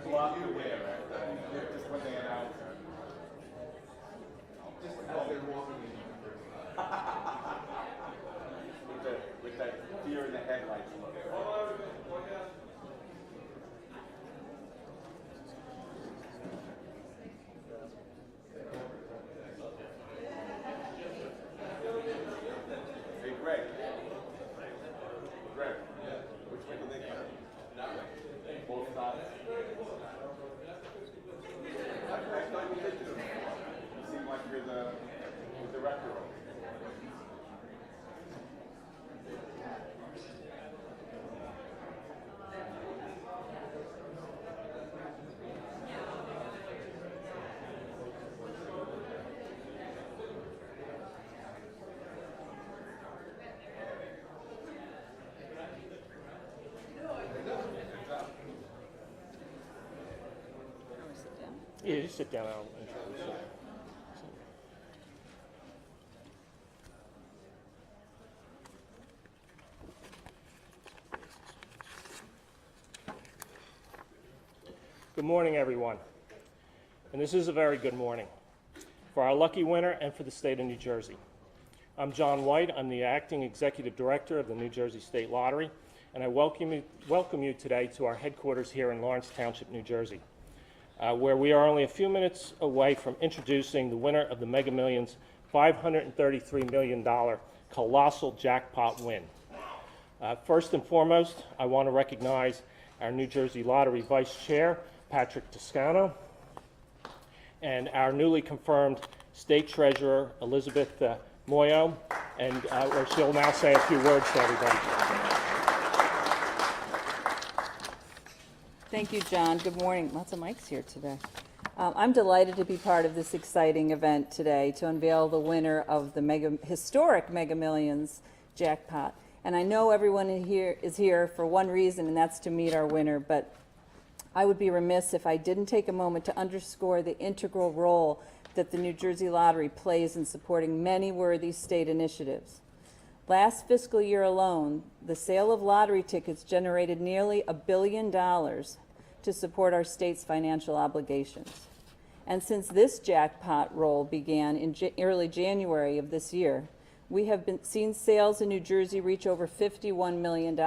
block the winner, just when they announce her. Just as they're walking in. with that deer in the headlights look. Hey, Greg. Greg, which way do they go? That way. Both sides. I thought you did this. You seem like you're the director of it. Yeah, just sit down. I'll introduce you. Good morning, everyone. And this is a very good morning for our lucky winner and for the state of New Jersey. I'm John White. I'm the acting executive director of the New Jersey State Lottery, and I welcome you today to our headquarters here in Lawrence Township, New Jersey. Where we are only a few minutes away from introducing the winner of the Mega Millions $533 million colossal jackpot win. First and foremost, I want to recognize our New Jersey Lottery Vice Chair, Patrick Toscano, and our newly confirmed State Treasurer, Elizabeth Muoio, and she'll now say a few words to everybody. Thank you, John. Good morning. Lots of mics here today. I'm delighted to be part of this exciting event today to unveil the winner of the historic Mega Millions Jackpot. And I know everyone is here for one reason, and that's to meet our winner, but I would be remiss if I didn't take a moment to underscore the integral role that the New Jersey Lottery plays in supporting many worthy state initiatives. Last fiscal year alone, the sale of lottery tickets generated nearly $1 billion to support our state's financial obligations. And since this jackpot roll began in early January of this year, we have seen sales in New Jersey reach over $51 million,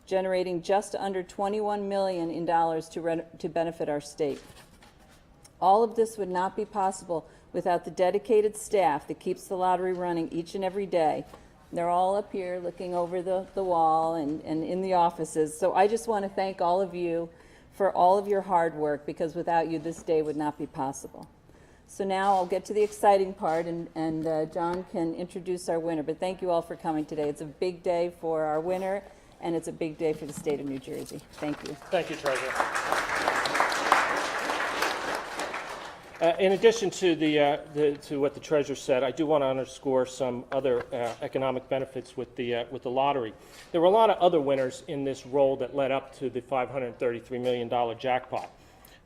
generating just under $21 million in dollars to benefit our state. All of this would not be possible without the dedicated staff that keeps the lottery running each and every day. They're all up here looking over the wall and in the offices. So I just want to thank all of you for all of your hard work, because without you, this day would not be possible. So now I'll get to the exciting part, and John can introduce our winner. But thank you all for coming today. It's a big day for our winner, and it's a big day for the state of New Jersey. Thank you. Thank you, Treasurer. In addition to to what the Treasurer said, I do want to underscore some other economic benefits with the lottery. There were a lot of other winners in this roll that led up to the $533 million jackpot.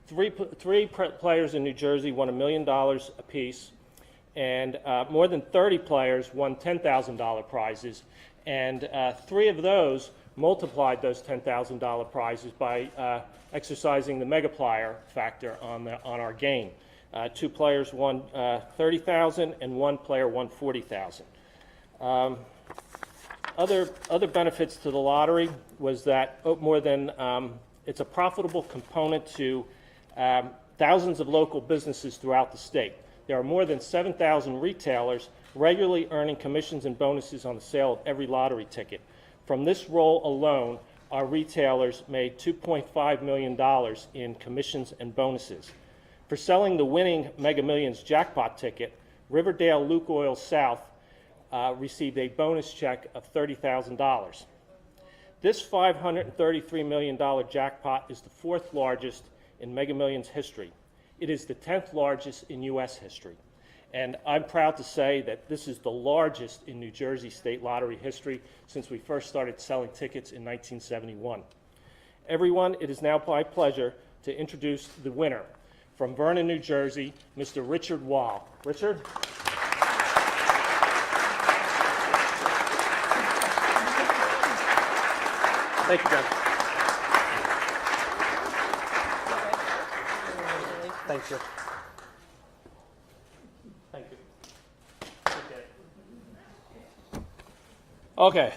Three players in New Jersey won $1 million apiece, and more than 30 players won $10,000 prizes, and 3 of those multiplied those $10,000 prizes by exercising the multiplier factor on our gain. 2 players won $30,000 and 1 player won $40,000. Other benefits to the lottery was that it's a profitable component to thousands of local businesses throughout the state. There are more than 7,000 retailers regularly earning commissions and bonuses on the sale of every lottery ticket. From this roll alone, our retailers made $2.5 million in commissions and bonuses. For selling the winning Mega Millions jackpot ticket, Riverdale Lukoil South received a bonus check of $30,000. This $533 million jackpot is the 4th largest in Mega Millions history. It is the 10th largest in U.S. history. And I'm proud to say that this is the largest in New Jersey State Lottery history since we first started selling tickets in 1971. Everyone, it is now my pleasure to introduce the winner. From Vernon, New Jersey, Mr. Richard Wahl. Richard? Thank you, John. Thank you. Thank you. Okay.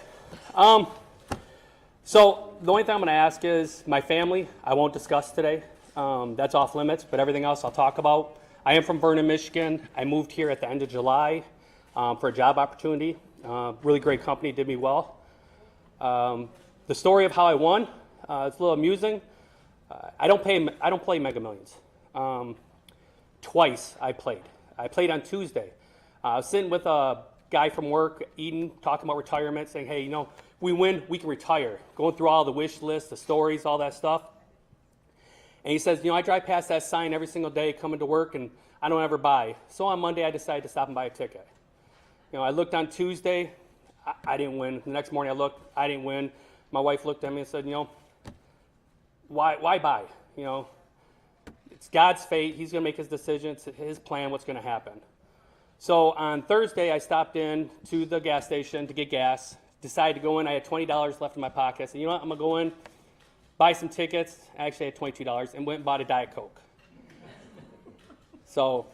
So the only thing I'm going to ask is my family, I won't discuss today. That's off limits, but everything else I'll talk about. I am from Vernon, Michigan. I moved here at the end of July for a job opportunity. Really great company, did me well. The story of how I won, it's a little amusing. I don't play Mega Millions. Twice I played. I played on Tuesday. I was sitting with a guy from work, eating, talking about retirement, saying, hey, we win, we can retire. Going through all the wish lists, the stories, all that stuff. And he says, I drive past that sign every single day coming to work, and I don't ever buy. So on Monday, I decided to stop and buy a ticket. I looked on Tuesday, I didn't win. The next morning I looked, I didn't win. My wife looked at me and said, why buy? It's God's fate. He's going to make his decision. It's his plan, what's going to happen. So on Thursday, I stopped in to the gas station to get gas, decided to go in. I had $20 left in my pocket. I said, I'm going to go in, buy some tickets. I actually had $22 and went and bought a Diet Coke. So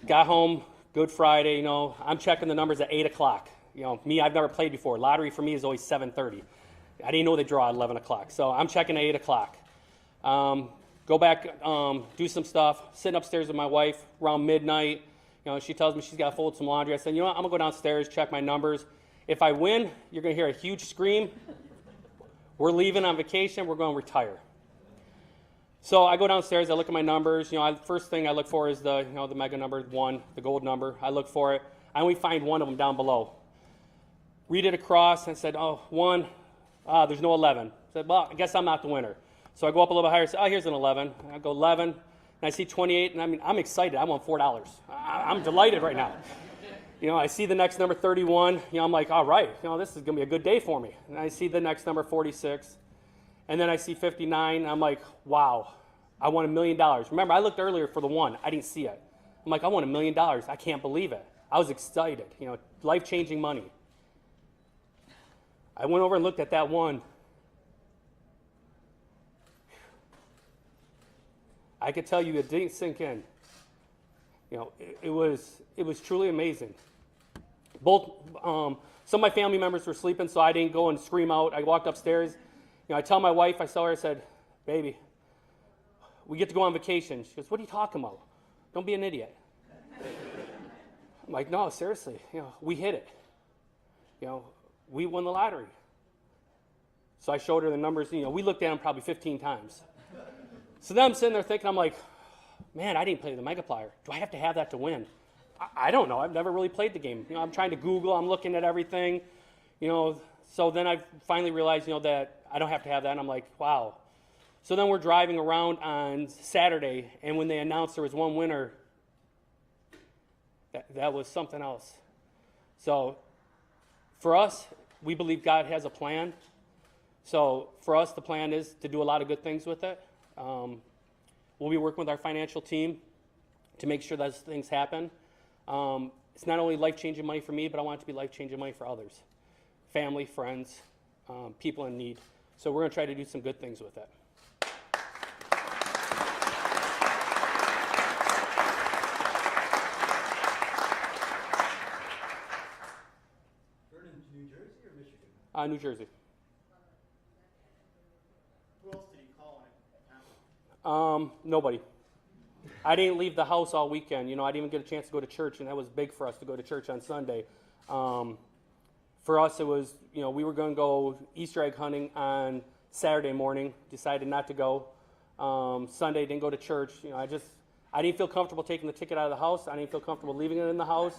got home, Good Friday, I'm checking the numbers at 8 o'clock. Me, I've never played before. Lottery for me is always 7:30. I didn't know they draw at 11 o'clock. So I'm checking at 8 o'clock. Go back, do some stuff, sitting upstairs with my wife around midnight. She tells me she's got to fold some laundry. I said, I'm going to go downstairs, check my numbers. If I win, you're going to hear a huge scream. We're leaving on vacation. We're going to retire. So I go downstairs. I look at my numbers. First thing I look for is the mega number 1, the gold number. I look for it. I only find one of them down below. Read it across. And I said, 1. There's no 11. I said, well, I guess I'm not the winner. So I go up a little bit higher. I say, here's an 11. I go 11. And I see 28. And I'm excited. I won $4. I'm delighted right now. I see the next number 31. I'm like, all right. This is going to be a good day for me. And I see the next number 46. And then I see 59. And I'm like, wow. I won $1 million. Remember, I looked earlier for the 1. I didn't see it. I'm like, I won $1 million. I can't believe it. I was excited. Life-changing money. I went over and looked at that 1. I could tell you it didn't sink in. It was truly amazing. Both some of my family members were sleeping, so I didn't go and scream out. I walked upstairs. I tell my wife, I saw her, I said, baby, we get to go on vacation. She goes, what are you talking about? Don't be an idiot. I'm like, no, seriously, we hit it. We won the lottery. So I showed her the numbers. We looked at them probably 15 times. So then I'm sitting there thinking, I'm like, man, I didn't play the Megaplier. Do I have to have that to win? I don't know. I've never really played the game. I'm trying to Google. I'm looking at everything. So then I finally realized, that I don't have to have that. And I'm like, wow. So then we're driving around on Saturday, and when they announced there was one winner, that was something else. So for us, we believe God has a plan. So for us, the plan is to do a lot of good things with it. We'll be working with our financial team to make sure those things happen. It's not only life-changing money for me, but I want it to be life-changing money for others. Family, friends, people in need. So we're going to try to do some good things with it. Vernon, New Jersey or Michigan? New Jersey. Who else did he call when it happened? Nobody. I didn't leave the house all weekend. I didn't even get a chance to go to church, and that was big for us to go to church on Sunday. For us, it was, we were going to go Easter egg hunting on Saturday morning, decided not to go. Sunday, didn't go to church. I didn't feel comfortable taking the ticket out of the house. I didn't feel comfortable leaving it in the house.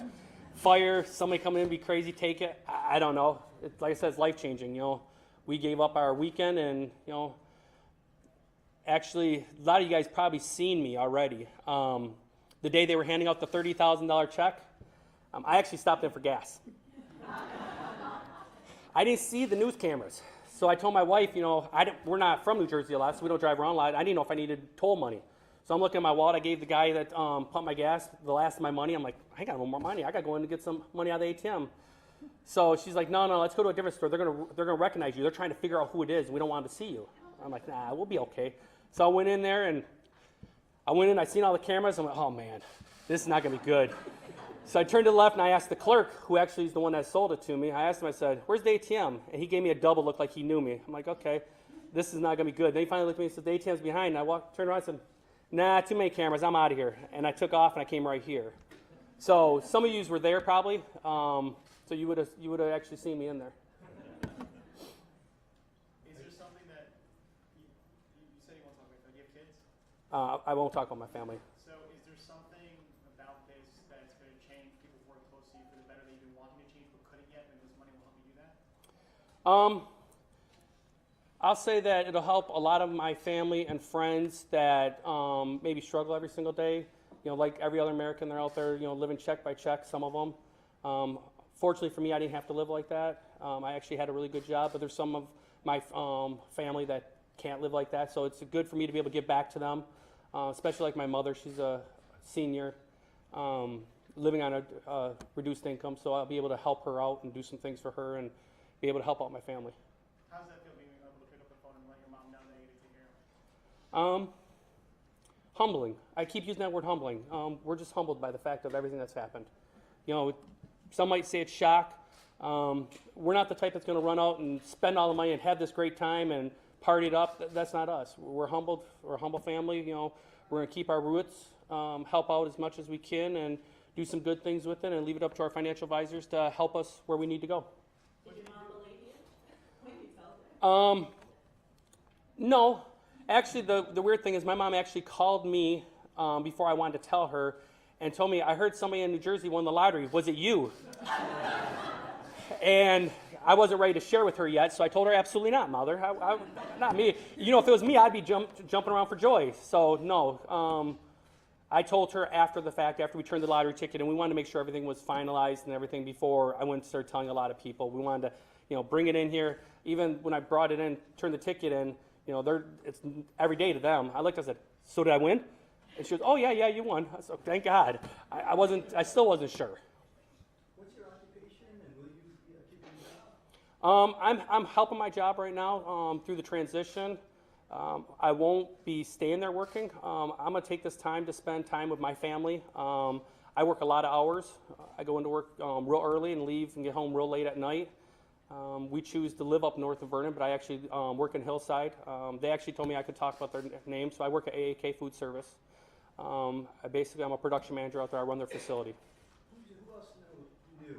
Fire, somebody coming in, be crazy, take it. I don't know. Like I said, it's life-changing. We gave up our weekend, and, actually, a lot of you guys probably seen me already. The day they were handing out the $30,000 check, I actually stopped in for gas. I didn't see the news cameras. So I told my wife, we're not from New Jersey a lot, so we don't drive around a lot. I didn't know if I needed toll money. So I'm looking at my wallet. I gave the guy that pumped my gas the last of my money. I'm like, I got no more money. I got to go in to get some money out of the ATM. So she's like, no, let's go to a different store. They're gonna recognize you. They're trying to figure out who it is. We don't want them to see you. I'm like, nah, we'll be okay. So I went in there, and I went in, I seen all the cameras, I'm like, oh man, this is not gonna be good. So I turned to the left and I asked the clerk, who actually is the one that sold it to me, I asked him, I said, where's the ATM? And he gave me a double look like he knew me. I'm like, okay, this is not gonna be good. Then he finally looked at me and said, the ATM's behind. And I turned around and said, nah, too many cameras, I'm out of here. And I took off and I came right here. So some of you were there probably, so you would have actually seen me in there. Is there something that you said you won't talk about? Do you have kids? I won't talk about my family. So is there something about this that's going to change people who are close to you for the better that you've been wanting to change but couldn't yet, and this money will help you do that? I'll say that it'll help a lot of my family and friends that maybe struggle every single day. You know, like every other American, they're out there, you know, living check by check, some of them. Fortunately for me, I didn't have to live like that. I actually had a really good job, but there's some of my family that can't live like that. So it's good for me to be able to give back to them, especially like my mother. She's a senior, living on a reduced income, so I'll be able to help her out and do some things for her and be able to help out my family. How does that feel being able to pick up the phone and let your mom know that you can take care of her? Humbling. I keep using that word humbling. We're just humbled by the fact of everything that's happened. You know, some might say it's shock. We're not the type that's going to run out and spend all the money and have this great time and party it up. That's not us. We're humbled. We're a humble family. You know, we're going to keep our roots, help out as much as we can, and do some good things with it, and leave it up to our financial advisors to help us where we need to go. Did your mom believe you when you told her? No. Actually, the weird thing is my mom actually called me before I wanted to tell her and told me, I heard somebody in New Jersey won the lottery. Was it you? And I wasn't ready to share with her yet, so I told her, absolutely not, Mother. Not me. You know, if it was me, I'd be jumping around for joy. So, no. I told her after the fact, after we turned the lottery ticket, and we wanted to make sure everything was finalized and everything before I went and started telling a lot of people. We wanted to, you know, bring it in here. Even when I brought it in, turned the ticket in, you know, it's every day to them. I looked, I said, so did I win? And she goes, oh, yeah, you won. I said, thank God. I still wasn't sure. What's your occupation, and will you keep your job? I'm helping my job right now through the transition. I won't be staying there working. I'm going to take this time to spend time with my family. I work a lot of hours. I go into work real early and leave and get home real late at night. We choose to live up north of Vernon, but I actually work in Hillside. They actually told me I could talk about their name, so I work at AAK Food Service. I'm a production manager out there. I run their facility. Who else knew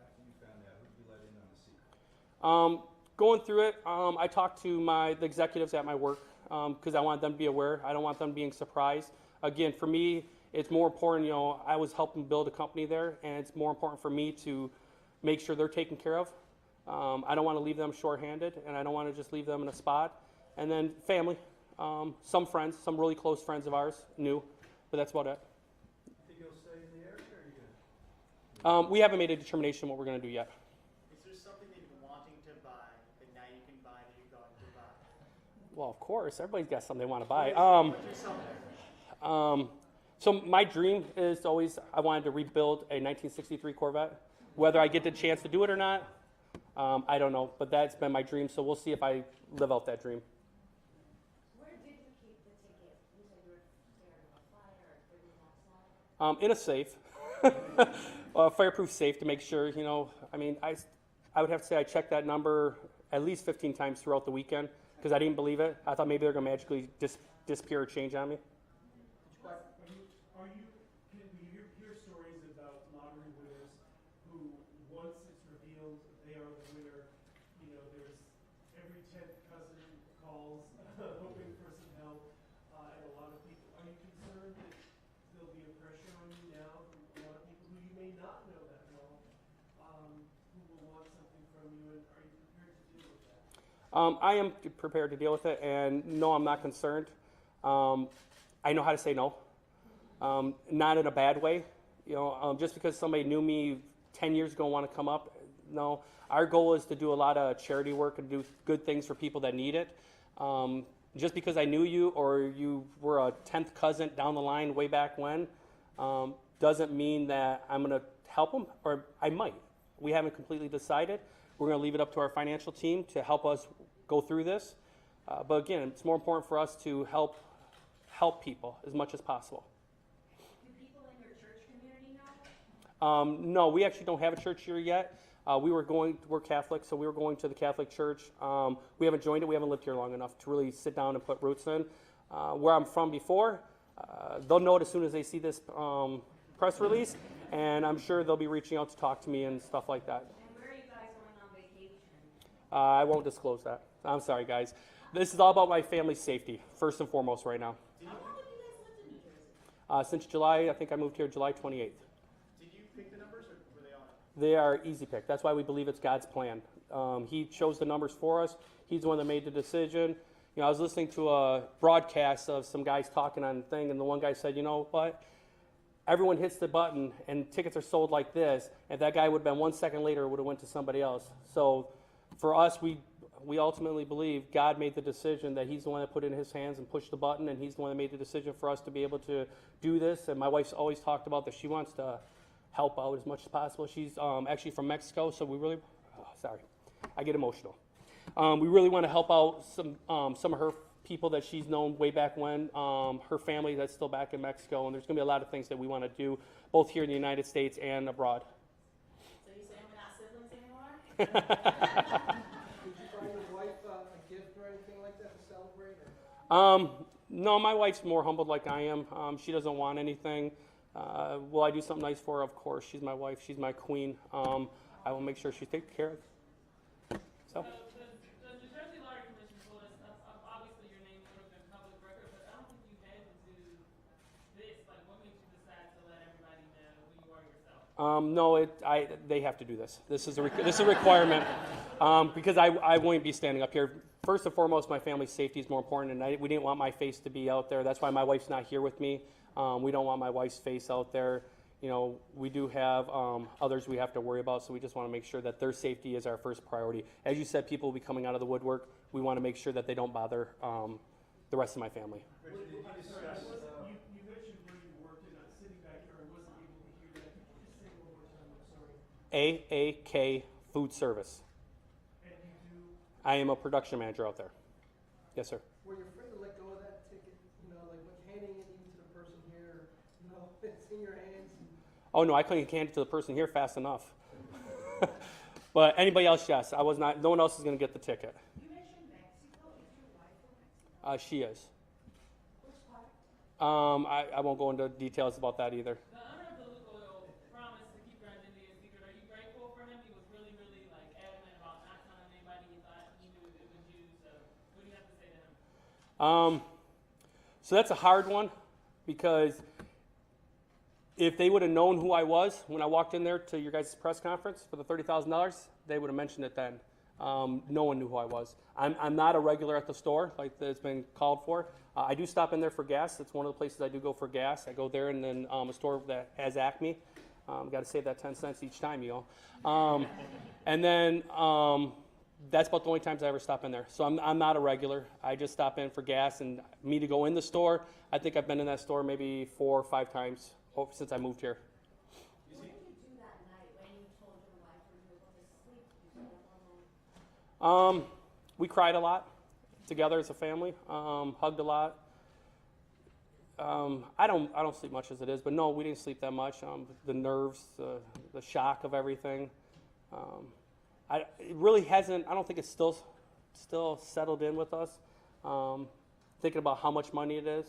after you found out? Who did you let in on the secret? Going through it, I talked to the executives at my work because I want them to be aware. I don't want them being surprised. Again, for me, it's more important, you know, I was helping build a company there, and it's more important for me to make sure they're taken care of. I don't want to leave them shorthanded, and I don't want to just leave them in a spot. And then family, some friends, some really close friends of ours knew, but that's about it. Think you'll stay in the area, or are you good? We haven't made a determination what we're going to do yet. Is there something that you've been wanting to buy that now you can buy that you're going to buy? Well, of course, everybody's got something they want to buy. What's your something? So my dream is always I wanted to rebuild a 1963 Corvette. Whether I get the chance to do it or not, I don't know, but that's been my dream, so we'll see if I live out that dream. Where did you keep the ticket? You said you were scared of a fire or putting it outside? In a safe, a fireproof safe to make sure, you know, I mean, I would have to say I checked that number at least 15 times throughout the weekend because I didn't believe it. I thought maybe they're going to magically disappear or change on me. Can we hear stories about lottery winners who, once it's revealed they are the winner, you know, there's every 10th cousin calls hoping for some help, and a lot of people. Are you concerned that there'll be a pressure on you now from a lot of people who you may not know that well, who will want something from you, and are you prepared to deal with that? I am prepared to deal with it, and no, I'm not concerned. I know how to say no. Not in a bad way, you know, just because somebody knew me 10 years ago and want to come up. No, our goal is to do a lot of charity work and do good things for people that need it. Just because I knew you or you were a 10th cousin down the line way back when doesn't mean that I'm going to help them, or I might. We haven't completely decided. We're going to leave it up to our financial team to help us go through this. But again, it's more important for us to help help people as much as possible. Do people in your church community know? No, we actually don't have a church here yet. We're Catholic, so we were going to the Catholic church. We haven't joined it. We haven't lived here long enough to really sit down and put roots in. Where I'm from before, they'll know it as soon as they see this press release, and I'm sure they'll be reaching out to talk to me and stuff like that. And where are you guys going on vacation? I won't disclose that. I'm sorry, guys. This is all about my family's safety, first and foremost, right now. How long have you guys lived in New Jersey? Since July, I think I moved here July 28th. Did you pick the numbers, or were they on it? They are easy pick. That's why we believe it's God's plan. He chose the numbers for us. He's the one that made the decision. You know, I was listening to a broadcast of some guys talking on the thing, and the one guy said, you know what? Everyone hits the button, and tickets are sold like this. If that guy would have been 1 second later, it would have went to somebody else. So for us, we ultimately believe God made the decision that he's the one that put it in his hands and pushed the button, and he's the one that made the decision for us to be able to do this. And my wife's always talked about that she wants to help out as much as possible. She's actually from Mexico, so we really, I get emotional. We really want to help out some of her people that she's known way back when, her family that's still back in Mexico, and there's going to be a lot of things that we want to do, both here in the United States and abroad. So you saying we're not siblings anymore? Did you buy your wife a gift or anything like that to celebrate? Or? No, my wife's more humbled like I am. She doesn't want anything. Will I do something nice for her? Of course. She's my wife. She's my queen. I will make sure she's taken care of. So. The New Jersey Lottery Commission told us, obviously your name would have been public record, but I don't think you had to do this. Like, what made you decide to let everybody know who you are yourself? No, they have to do this. This is a requirement because I won't be standing up here. First and foremost, my family's safety is more important, and we didn't want my face to be out there. That's why my wife's not here with me. We don't want my wife's face out there. You know, we do have others we have to worry about, so we just want to make sure that their safety is our first priority. As you said, people will be coming out of the woodwork. We want to make sure that they don't bother the rest of my family. You mentioned where you worked, and sitting back here, I wasn't able to hear that. Could you just say it one more time? I'm sorry. AAK Food Service. And you do, I am a production manager out there. Yes, sir. Were you afraid to let go of that ticket? You know, like with handing it even to the person here, you know, it's in your hands. Oh, no, I couldn't hand it to the person here fast enough. But anybody else, yes. I was not. No one else is going to get the ticket. You mentioned Mexico. Is your wife from Mexico? She is. Which part? I won't go into details about that either. The owner of the Lugo promised to keep your identity a secret. Are you grateful for him? He was really, really like adamant about not telling anybody. He thought he knew it was you. So what do you have to say to him? So that's a hard one because if they would have known who I was when I walked in there to your guys' press conference for the $30,000, they would have mentioned it then. No one knew who I was. I'm not a regular at the store like it's been called for. I do stop in there for gas. It's one of the places I do go for gas. I go there, and then a store that has Acme. Got to save that 10 cents each time, you know. And then that's about the only times I ever stop in there. So I'm not a regular. I just stop in for gas, and me to go in the store, I think I've been in that store maybe 4 or 5 times since I moved here. What did you do that night when you told your wife you were going to sleep? You said it one night. We cried a lot together as a family, hugged a lot. I don't sleep much as it is, but no, we didn't sleep that much. The nerves, the shock of everything. It really hasn't. I don't think it's still settled in with us. Thinking about how much money it is.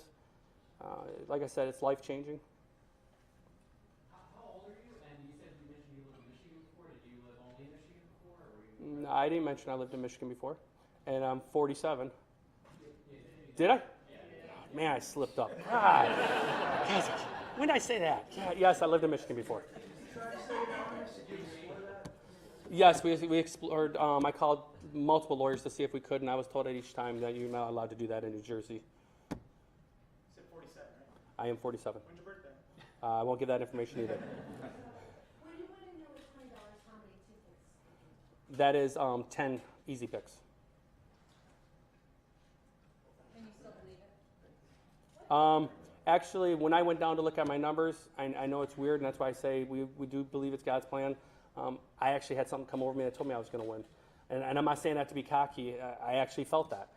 Like I said, it's life changing. How old are you? And you said you mentioned you lived in Michigan before. Did you live only in Michigan before, or were you? No, I didn't mention I lived in Michigan before, and I'm 47. Did I? Man, I slipped up. God. When did I say that? Yes, I lived in Michigan before. Yes, we explored. I called multiple lawyers to see if we could, and I was told at each time that you're not allowed to do that in New Jersey. you said 47, right? I am 47. When's your birthday? I won't give that information either. When you went in there with $20, how many tickets? That is 10 easy picks. Can you still believe it? Actually, when I went down to look at my numbers, I know it's weird, and that's why I say we do believe it's God's plan. I actually had something come over me that told me I was going to win. And I'm not saying that to be cocky. I actually felt that.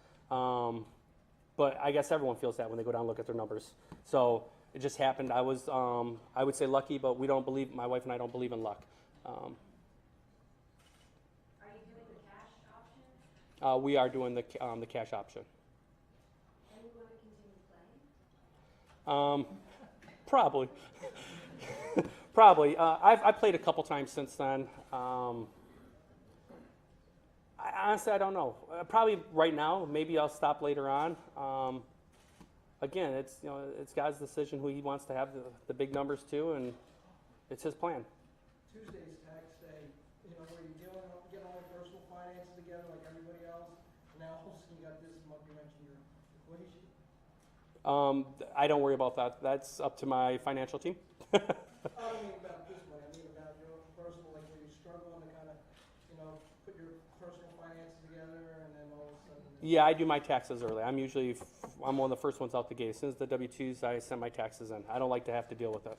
but I guess everyone feels that when they go down and look at their numbers. So it just happened. I was, I would say lucky, but my wife and I don't believe in luck. Are you doing the cash option? We are doing the cash option. And you want to continue playing? Probably. Probably. I played a couple times since then. Honestly, I don't know. Probably right now. Maybe I'll stop later on. Again, it's it's God's decision who He wants to have the big numbers to, and it's His plan. Tuesday's tax day, where you get all your personal finances together like everybody else, and now all of a sudden you got this monkey wrench in your equation. I don't worry about that. That's up to my financial team. I don't mean about this money, I mean about your own personal, like where you're struggling to kind of, put your personal finances together, and then all of a sudden. Yeah, I do my taxes early. I'm one of the first ones out the gate. As soon as the W-2s, I send my taxes in. I don't like to have to deal with it.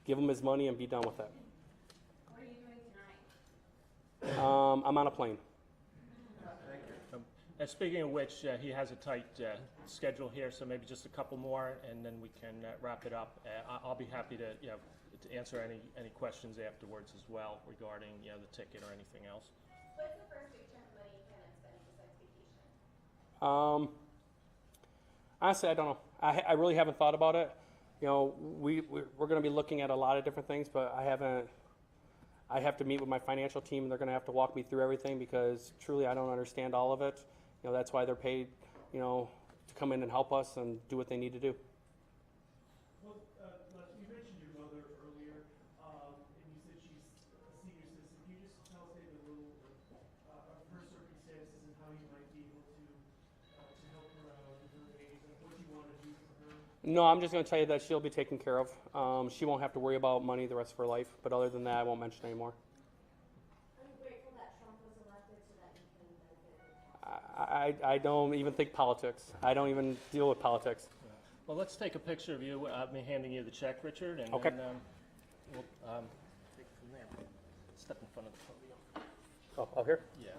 Give him his money and be done with it. What are you doing tonight? I'm on a plane. And speaking of which, he has a tight schedule here, so maybe just a couple more, and then we can wrap it up. I'll be happy to to answer any questions afterwards as well regarding the ticket or anything else. What's the first big chunk of money you plan on spending besides vacation? Honestly, I don't know. I really haven't thought about it. We're going to be looking at a lot of different things, but I have to meet with my financial team, and they're going to have to walk me through everything because truly I don't understand all of it. That's why they're paid, to come in and help us and do what they need to do. Well, you mentioned your mother earlier, and you said she's a senior citizen. Can you just tell us maybe a little of her circumstances and how you might be able to help her out at her age, and what you want to do for her? No, I'm just going to tell you that she'll be taken care of. She won't have to worry about money the rest of her life, but other than that, I won't mention anymore. Are you grateful that Trump was elected so that you can benefit from tax? I don't even think politics. I don't even deal with politics. Well, let's take a picture of you, me handing you the check, Richard, and Okay. then we'll take it from there. Step in front of the podium. Oh, out here? Yeah.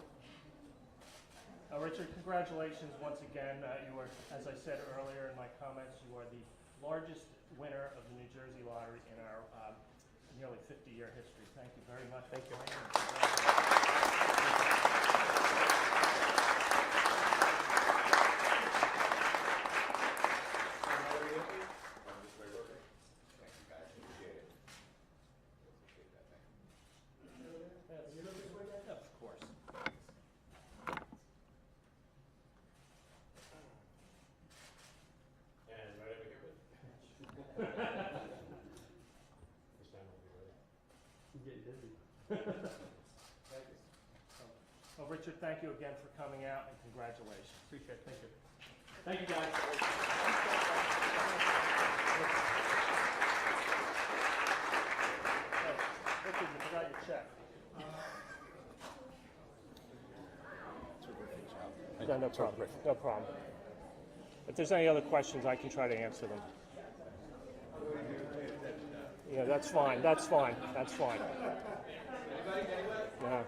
Richard, congratulations once again. You were, as I said earlier in my comments, you are the largest winner of the New Jersey lottery in our nearly 50-year history. Thank you very much. Thank you. Of course. Well, Richard, thank you again for coming out, and congratulations. Appreciate it. Thank you. Thank you, guys. Richard, you forgot your check. No, no problem. No problem. If there's any other questions, I can try to answer them. Yeah, that's fine. That's fine. That's fine. Yeah.